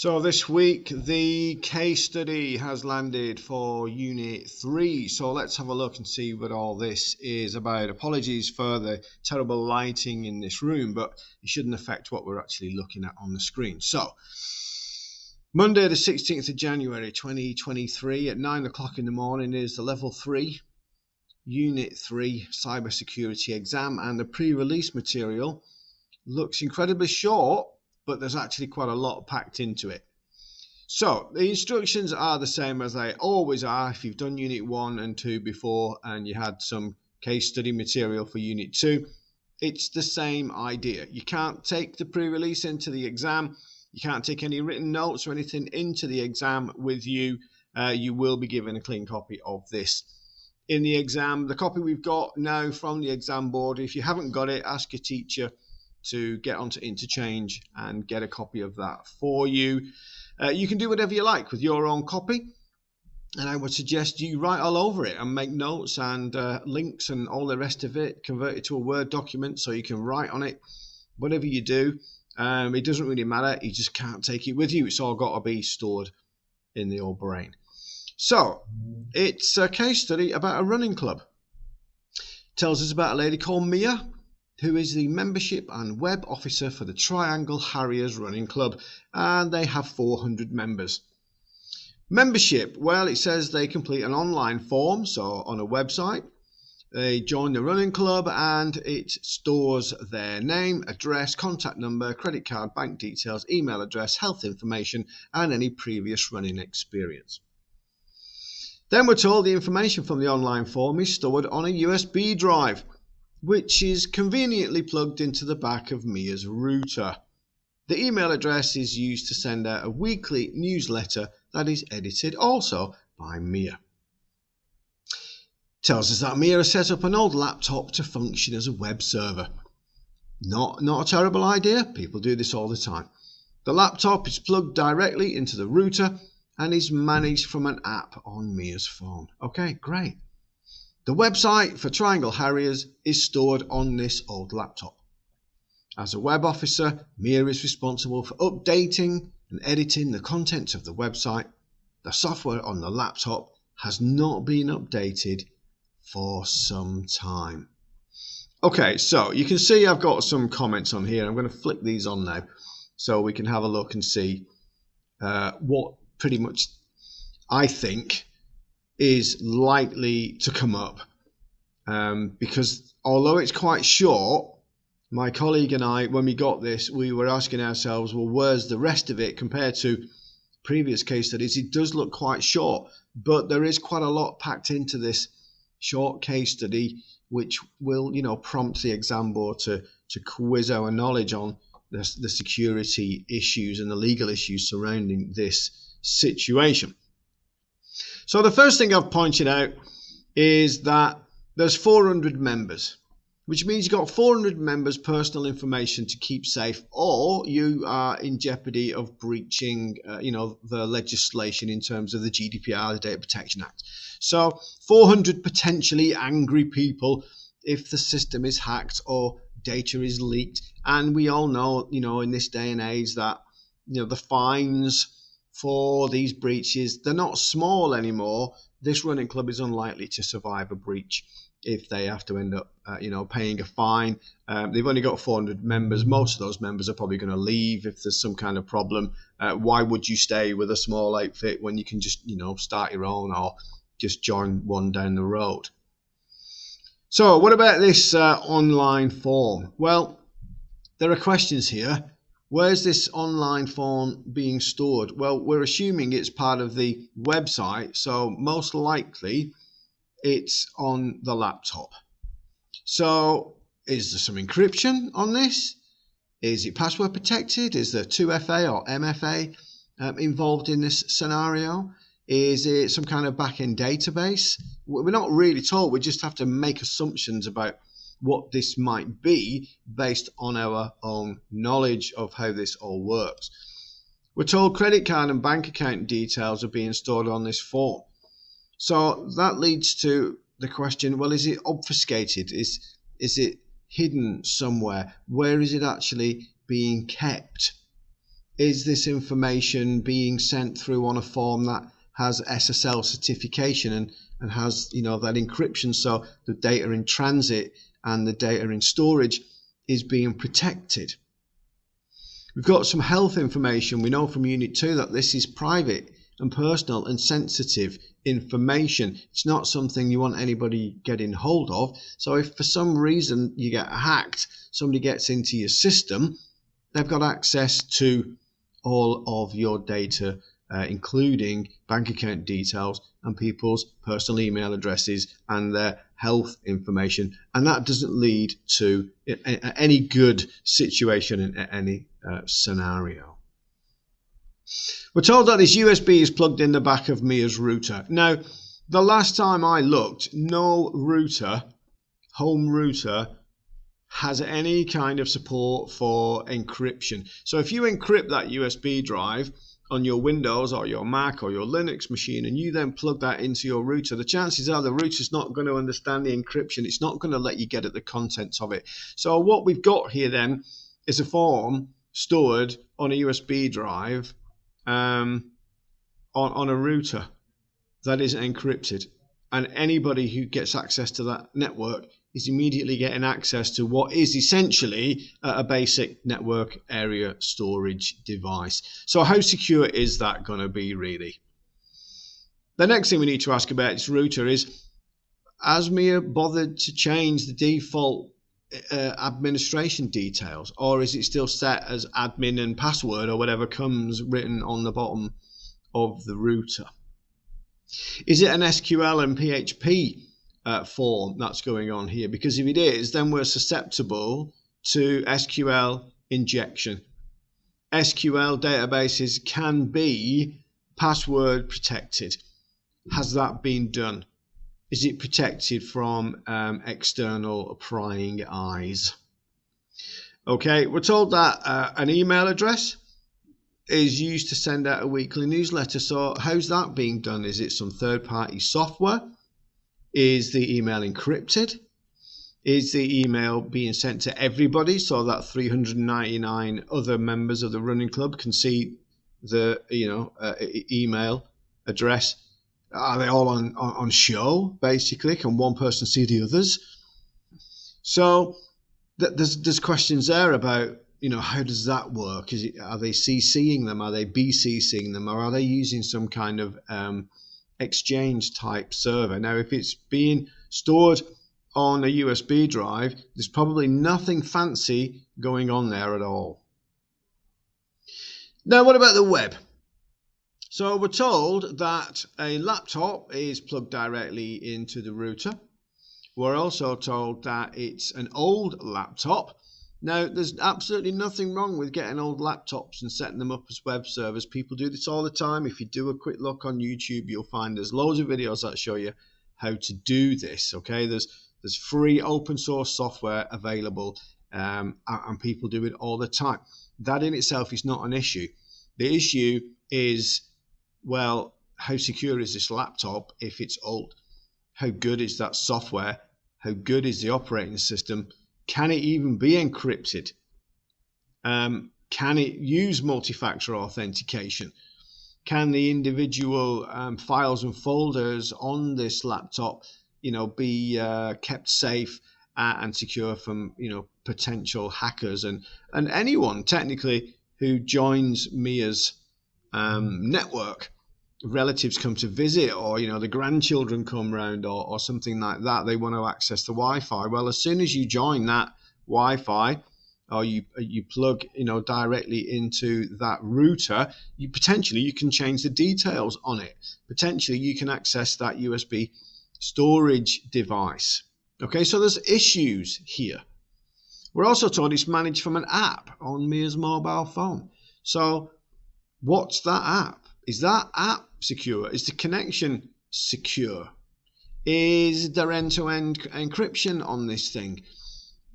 So this week the case study has landed for Unit 3. So let's have a look and see what all this is about. Apologies for the terrible lighting in this room, but it shouldn't affect what we're actually looking at on the screen. So Monday the 16th of January 2023 at 9 o'clock in the morning is the Level 3 Unit 3 Cybersecurity exam, and the pre-release material looks incredibly short, but there's actually quite a lot packed into it. So the instructions are the same as they always are. If you've done Unit 1 and 2 before and you had some case study material for Unit 2, it's the same idea. You can't take the pre-release into the exam. You can't take any written notes or anything into the exam with you. You will be given a clean copy of this in the exam. The copy we've got now from the exam board, if you haven't got it, ask your teacher to get onto Interchange and get a copy of that for you. You can do whatever you like with your own copy, and I would suggest you write all over it and make notes and links and all the rest of it, convert it to a Word document so you can write on it. Whatever you do, it doesn't really matter. You just can't take it with you. It's all got to be stored in the old brain. So it's a case study about a running club. It tells us about a lady called Mia, who is the membership and web officer for the Triangle Harriers Running Club, and they have 400 members. Membership, well, it says they complete an online form, so on a website. They join the running club and it stores their name, address, contact number, credit card, bank details, email address, health information, and any previous running experience. Then we're told the information from the online form is stored on a USB drive, which is conveniently plugged into the back of Mia's router. The email address is used to send out a weekly newsletter that is edited also by Mia. Tells us that Mia has set up an old laptop to function as a web server. Not a terrible idea. People do this all the time. The laptop is plugged directly into the router and is managed from an app on Mia's phone. Okay, great. The website for Triangle Harriers is stored on this old laptop. As a web officer, Mia is responsible for updating and editing the content of the website. The software on the laptop has not been updated for some time. Okay, so you can see I've got some comments on here. I'm going to flick these on now so we can have a look and see what pretty much I think is likely to come up, because although it's quite short, my colleague and I, when we got this, we were asking ourselves, well, where's the rest of it compared to previous case studies? It does look quite short, but there is quite a lot packed into this short case study, which will, prompt the exam board to quiz our knowledge on the security issues and the legal issues surrounding this situation. So the first thing I've pointed out is that there's 400 members, which means you've got 400 members' personal information to keep safe, or you are in jeopardy of breaching, the legislation in terms of the GDPR, the Data Protection Act. So 400 potentially angry people if the system is hacked or data is leaked. And we all know, in this day and age that, the fines for these breaches, they're not small anymore. This running club is unlikely to survive a breach if they have to end up, paying a fine. They've only got 400 members. Most of those members are probably going to leave if there's some kind of problem. Why would you stay with a small outfit when you can just, start your own or just join one down the road? So what about this online form? Well, there are questions here. Where's this online form being stored? Well, we're assuming it's part of the website, so most likely it's on the laptop. So is there some encryption on this? Is it password protected? Is there 2FA or MFA involved in this scenario? Is it some kind of back-end database? We're not really told. We just have to make assumptions about what this might be based on our own knowledge of how this all works. We're told credit card and bank account details are being stored on this form. So that leads to the question, well, is it obfuscated? Is it hidden somewhere? Where is it actually being kept? Is this information being sent through on a form that has SSL certification and has, that encryption, so the data in transit and the data in storage is being protected? We've got some health information. We know from Unit 2 that this is private and personal and sensitive information. It's not something you want anybody getting hold of. So if for some reason you get hacked, somebody gets into your system, they've got access to all of your data, including bank account details and people's personal email addresses and their health information. And that doesn't lead to any good situation in any scenario. We're told that this USB is plugged in the back of Mia's router. Now, the last time I looked, no router, home router, has any kind of support for encryption. So if you encrypt that USB drive on your Windows or your Mac or your Linux machine and you then plug that into your router, the chances are the router's not going to understand the encryption. It's not going to let you get at the contents of it. So what we've got here then is a form stored on a USB drive on a router that is encrypted, and anybody who gets access to that network is immediately getting access to what is essentially a basic network area storage device. So how secure is that going to be, really? The next thing we need to ask about this router is, has Mia bothered to change the default administration details, or is it still set as admin and password or whatever comes written on the bottom of the router? Is it an SQL and PHP form that's going on here? Because if it is, then we're susceptible to SQL injection. SQL databases can be password protected. Has that been done? Is it protected from external prying eyes? Okay, we're told that an email address is used to send out a weekly newsletter. So how's that being done? Is it some third-party software? Is the email encrypted? Is the email being sent to everybody so that 399 other members of the running club can see the email address? Are they all on show, basically? Can one person see the others? So there's questions there about, how does that work? Are they CCing them? Are they BCCing them? Or are they using some kind of exchange type server? Now, if it's being stored on a USB drive, there's probably nothing fancy going on there at all. Now, what about the web? So we're told that a laptop is plugged directly into the router. We're also told that it's an old laptop. Now, there's absolutely nothing wrong with getting old laptops and setting them up as web servers. People do this all the time. If you do a quick look on YouTube, you'll find there's loads of videos that show you how to do this. Okay, there's free open source software available, and people do it all the time. That in itself is not an issue. The issue is, well, how secure is this laptop if it's old? How good is that software? How good is the operating system? Can it even be encrypted? Can it use multi-factor authentication? Can the individual files and folders on this laptop, be kept safe and secure from, potential hackers and anyone technically who joins Mia's network? Relatives come to visit, or the grandchildren come round, or something like that. They want to access the Wi-Fi. Well, as soon as you join that Wi-Fi, or you plug directly into that router, you can change the details on it. Potentially you can access that USB storage device. Okay, so there's issues here. We're also told it's managed from an app on Mia's mobile phone. So what's that app? Is that app secure? Is the connection secure? Is there end-to-end encryption on this thing?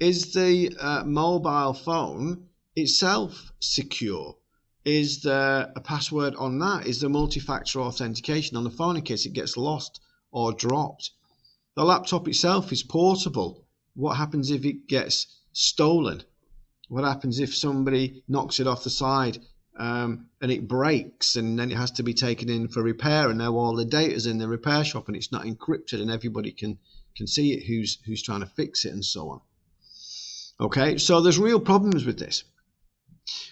Is the mobile phone itself secure? Is there a password on that? Is there multi-factor authentication on the phone in case it gets lost or dropped? The laptop itself is portable. What happens if it gets stolen? What happens if somebody knocks it off the side and it breaks, and then it has to be taken in for repair, and now all the data's in the repair shop and it's not encrypted and everybody can see it who's trying to fix it and so on. Okay, so there's real problems with this.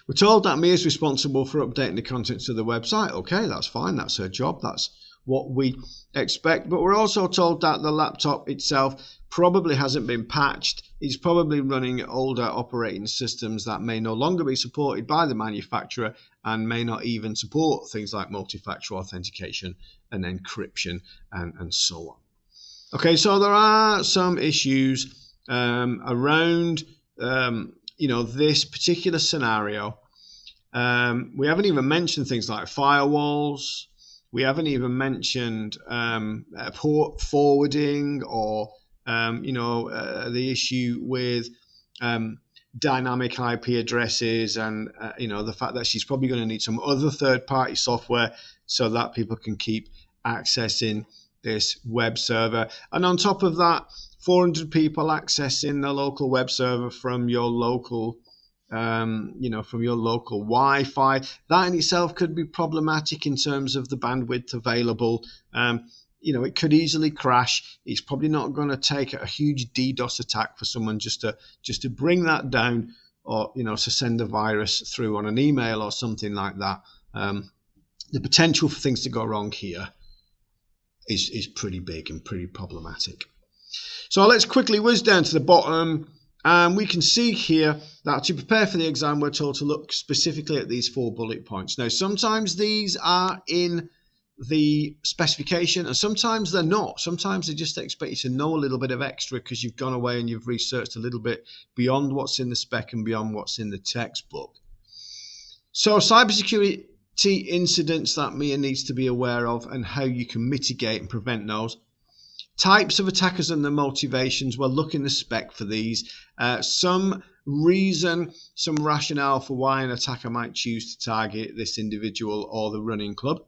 We're told that Mia is responsible for updating the contents of the website. Okay, that's fine, that's her job, that's what we expect. But we're also told that the laptop itself probably hasn't been patched. It's probably running older operating systems that may no longer be supported by the manufacturer and may not even support things like multi-factor authentication and encryption and so on. Okay, so there are some issues around this particular scenario. We haven't even mentioned things like firewalls. We haven't even mentioned port forwarding or the issue with dynamic IP addresses and the fact that she's probably going to need some other third-party software so that people can keep accessing this web server. And on top of that, 400 people accessing the local web server from your local from your local Wi-Fi. That in itself could be problematic in terms of the bandwidth available. It could easily crash. It's probably not going to take a huge DDoS attack for someone just to bring that down, or to send a virus through on an email or something like that. The potential for things to go wrong here is pretty big and pretty problematic. So let's quickly whiz down to the bottom. We can see here that to prepare for the exam, we're told to look specifically at these 4 bullet points. Now, sometimes these are in the specification and sometimes they're not. Sometimes they just expect you to know a little bit of extra because you've gone away and you've researched a little bit beyond what's in the spec and beyond what's in the textbook. So cybersecurity incidents that Mia needs to be aware of and how you can mitigate and prevent those. Types of attackers and their motivations. Well, look in the spec for these. Some reason, some rationale for why an attacker might choose to target this individual or the running club.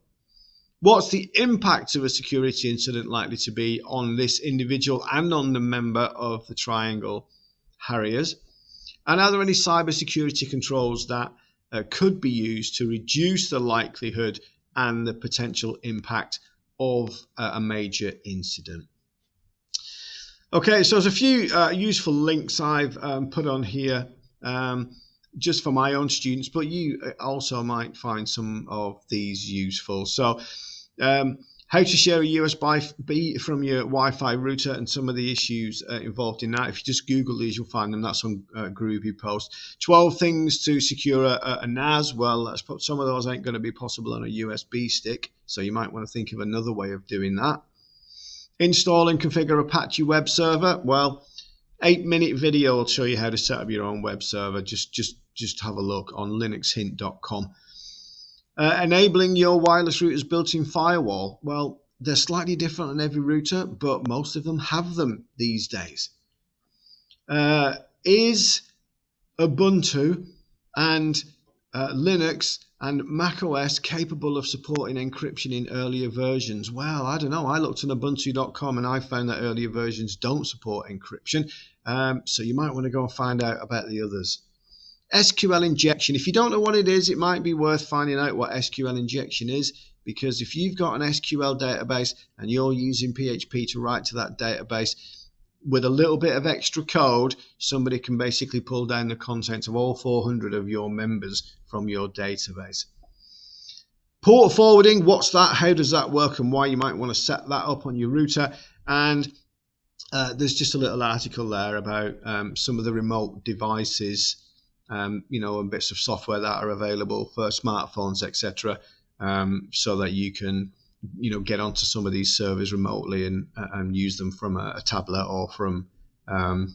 What's the impact of a security incident likely to be on this individual and on the member of the Triangle Harriers? And are there any cybersecurity controls that could be used to reduce the likelihood and the potential impact of a major incident? Okay, so there's a few useful links I've put on here just for my own students, but you also might find some of these useful. So how to share a USB from your Wi-Fi router and some of the issues involved in that. If you just Google these, you'll find them. That's on Groovy Post. 12 things to secure a NAS. Well, some of those ain't going to be possible on a USB stick, so you might want to think of another way of doing that. Install and configure Apache web server. Well, 8-minute video will show you how to set up your own web server. Just have a look on linuxhint.com. Enabling your wireless router's built-in firewall. Well, they're slightly different on every router, but most of them have them these days. Is Ubuntu and Linux and macOS capable of supporting encryption in earlier versions? Well, I don't know. I looked on ubuntu.com and I found that earlier versions don't support encryption. So you might want to go and find out about the others. SQL injection. If you don't know what it is, it might be worth finding out what SQL injection is, because if you've got an SQL database and you're using PHP to write to that database, with a little bit of extra code, somebody can basically pull down the contents of all 400 of your members from your database. Port forwarding, what's that? How does that work and why you might want to set that up on your router? And there's just a little article there about some of the remote devices, and bits of software that are available for smartphones, etc., so that you can get onto some of these servers remotely and use them from a tablet or from a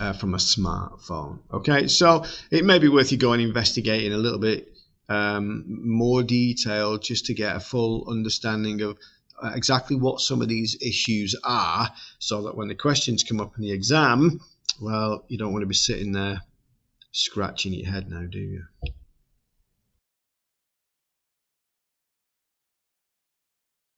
smartphone. Okay, so it may be worth you going investigating a little bit more detail just to get a full understanding of exactly what some of these issues are, so that when the questions come up in the exam, well, you don't want to be sitting there scratching your head now, do you?